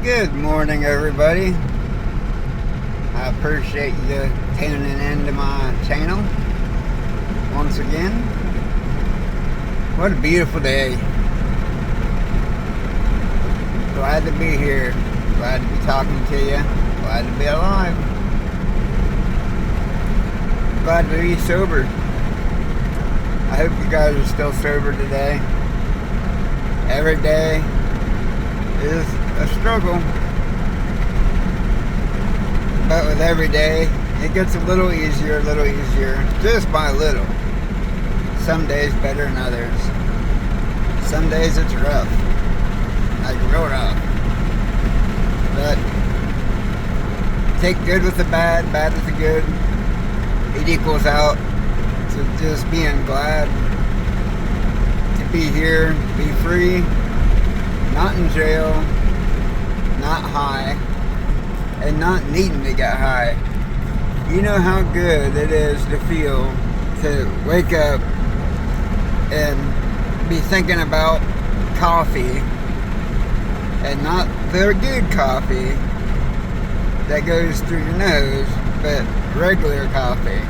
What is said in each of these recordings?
Good morning, everybody. I appreciate you tuning into my channel once again. What a beautiful day. Glad to be here. Glad to be talking to you. Glad to be alive. Glad to be sober. I hope you guys are still sober today. Every day is a struggle, but with every day it gets a little easier, just by a little. Some days better than others. Some days it's rough, like real rough, but take good with the bad, bad with the good. It equals out to just being glad to be here, be free, not in jail, not high, and not needing to get high. You know how good it is to feel to wake up and be thinking about coffee, and not the good coffee that goes through your nose, but regular coffee.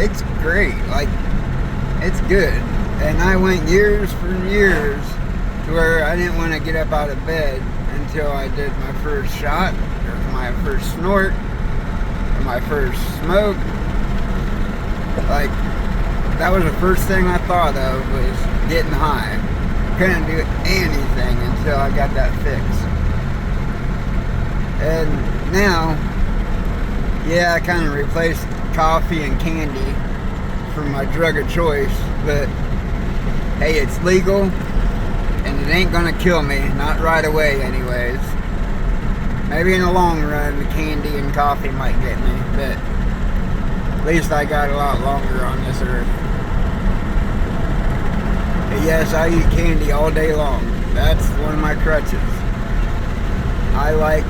It's great, like, it's good. And I went years from years to where I didn't want to get up out of bed until I did my first shot, or my first snort, or my first smoke. Like, that was the first thing I thought of, was getting high. Couldn't do anything until I got that fix. And now, yeah, I kind of replaced coffee and candy for my drug of choice, but hey, it's legal, and it ain't gonna kill me, not right away anyways. Maybe in the long run, the candy and coffee might get me, but at least I got a lot longer on this earth. But yes, I eat candy all day long. That's one of my crutches. I like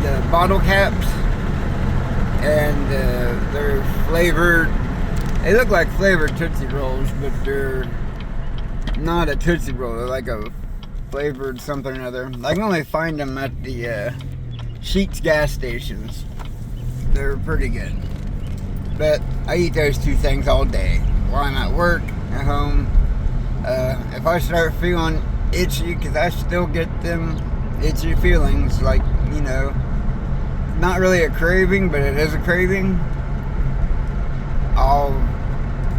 the bottle caps, and they're flavored. They look like flavored Tootsie Rolls, but they're not a Tootsie Roll. They're like a flavored something or other. I can only find them at the Sheetz gas stations. They're pretty good. But I eat those two things all day while I'm at work, at home. If I start feeling itchy, because I still get them itchy feelings, like, you know, not really a craving, but it is a craving,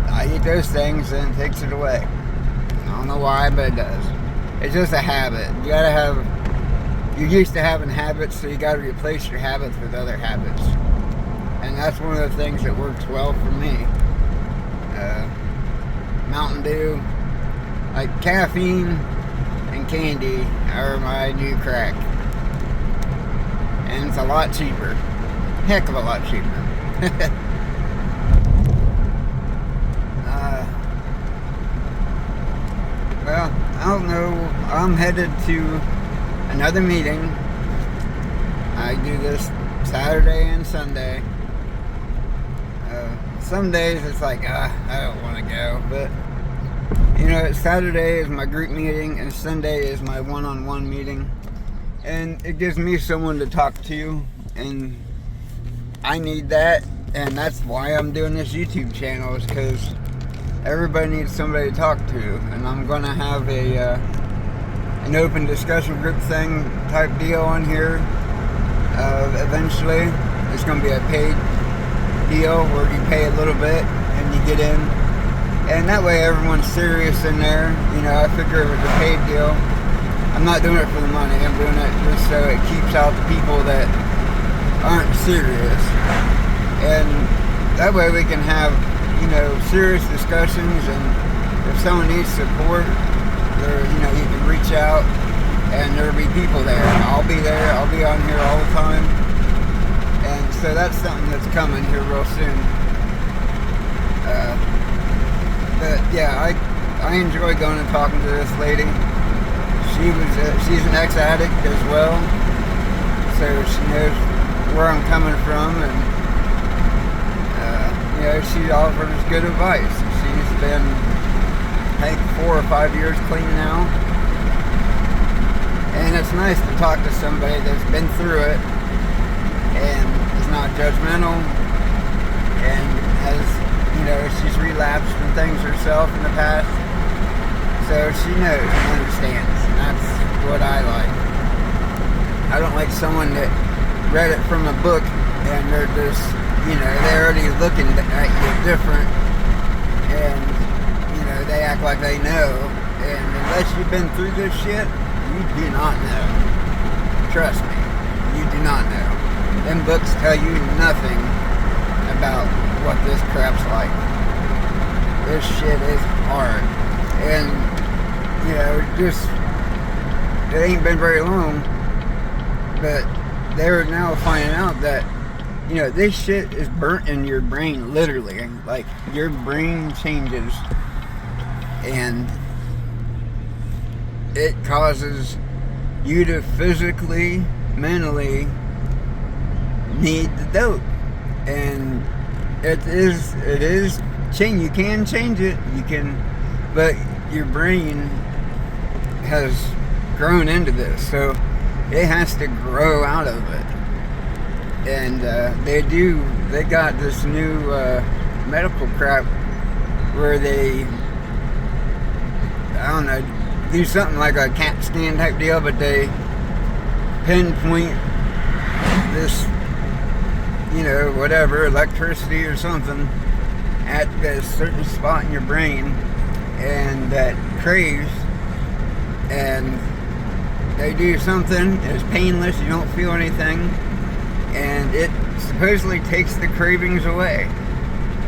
I eat those things and it takes it away. I don't know why, but it does. It's just a habit. You're used to having habits, so you gotta replace your habits with other habits. And that's one of the things that works well for me. Mountain Dew, like caffeine and candy are my new crack. And it's a lot cheaper. Heck of a lot cheaper. Well, I don't know. I'm headed to another meeting. I do this Saturday and Sunday. Some days it's like, I don't want to go. But, you know, Saturday is my group meeting and Sunday is my one-on-one meeting. And it gives me someone to talk to. And I need that. And that's why I'm doing this YouTube channel, is because everybody needs somebody to talk to, and I'm gonna have an open discussion group thing type deal on here. Eventually, it's gonna be a paid deal where you pay a little bit and you get in, and that way everyone's serious in there. You know, I figure if it's a paid deal, I'm not doing it for the money. I'm doing it just so it keeps out the people that aren't serious, and that way we can have, you know, serious discussions. And if someone needs support, you know, you can reach out and there'll be people there. I'll be there. I'll be on here all the time. And so that's something that's coming here real soon. But yeah, I enjoy going and talking to this lady. She's an ex-addict as well, so she knows where I'm coming from, and you know, she offers good advice. She's been, I think, 4 or 5 years clean now, and it's nice nice to talk to somebody that's been through it and is not judgmental and has, she's relapsed from things herself in the past. So she knows and understands. And that's what I like. I don't like someone that read it from a book and they're just, they're already looking at you different and, they act like they know. And unless you've been through this shit, you do not know. Trust me, you do not know. Them books tell you nothing about what this crap's like. This shit is hard. And, it ain't been very long, but they're now finding out that, this shit is burnt in your brain, literally. Like, your brain changes, and it causes you to physically, mentally need the dope. And it is change. You can change it. You can, but your brain has grown into this, so it has to grow out of it. And they got this new medical crap where they, I don't know, do something like a CAT scan type deal, but they pinpoint this, whatever, electricity or something at a certain spot in your brain, and that craves, and they do something, it's painless, you don't feel anything, and it supposedly takes the cravings away.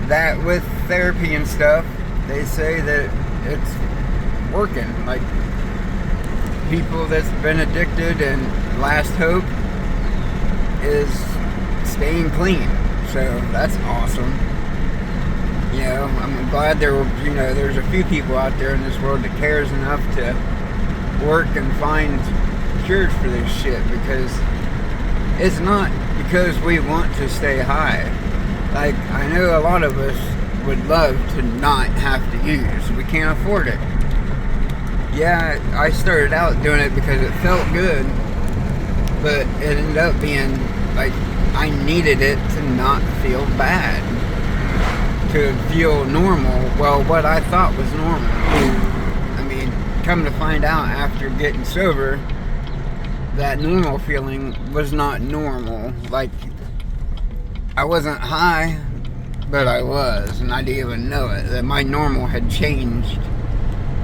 That with therapy and stuff, they say that it's working. Like, people that's been addicted, and last hope is staying clean. So that's awesome. I'm glad there's a few people out there in this world that cares enough to work and find cures for this shit, because it's not because we want to stay high. Like, I know a lot of us would love to not have to use. We can't afford it. Yeah, I started out doing it because it felt good, but it ended up being like I needed it to not feel bad, to feel normal. Well, what I thought was normal. I mean, come to find out after getting sober, that normal feeling was not normal. Like, I wasn't high, but I was, and I didn't even know it, that my normal had changed.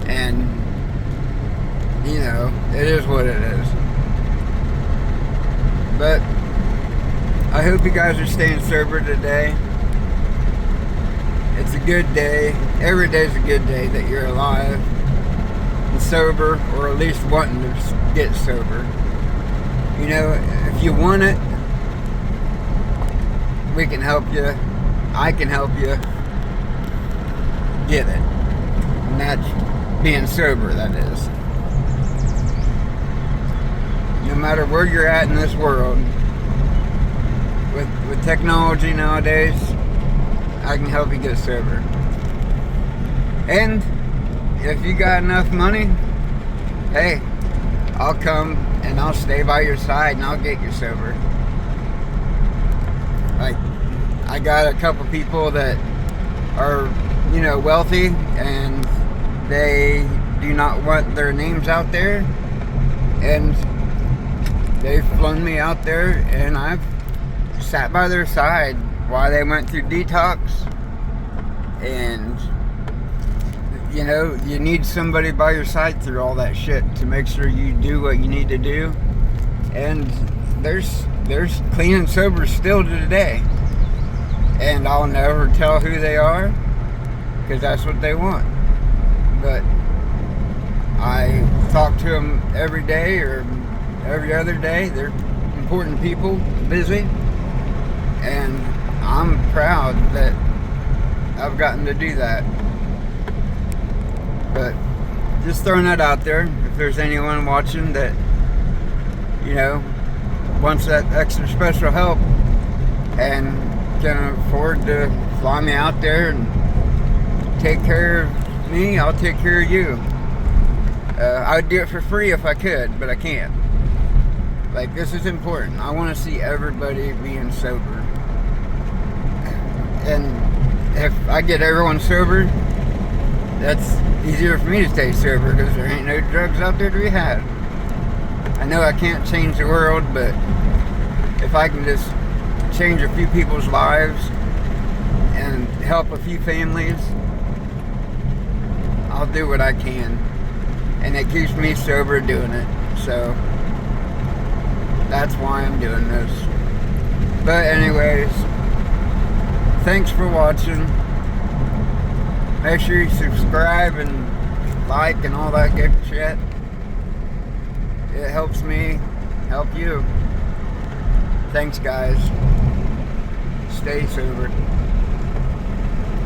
And, it is what it is. But I hope you guys are staying sober today. It's a good day. Every day's a good day that you're alive and sober, or at least wanting to get sober. If you want it, we can help you. I can help you get it. And that's being sober, that is. No matter where you're at in this world, with technology nowadays, I can help you get sober. And if you got enough money, hey, I'll come and I'll stay by your side and I'll get you sober. Like, I got a couple people that are, wealthy, and they do not want their names out there, and they've flown me out there, and I've sat by their side while they went through detox. And you need somebody by your side through all that shit to make sure you do what you need to do. And there's clean and sober still to today, and I'll never tell who they are, because that's what they want. But I talk to them every day or every other day. They're important people, busy, and I'm proud that I've gotten to do that. But just throwing that out there, if there's anyone watching that wants that extra special help and can afford to fly me out there and take care of me, I'll take care of you. I would do it for free if I could, but I can't. Like, this is important. I want to see everybody being sober. And if I get everyone sober, that's easier for me to stay sober because there ain't no drugs out there to be had. I know I can't change the world, but if I can just change a few people's lives and help a few families, I'll do what I can. And it keeps me sober doing it. So that's why I'm doing this. But anyways, thanks for watching. Make sure you subscribe and like and all that good shit. It helps me help you. Thanks, guys. Stay sober.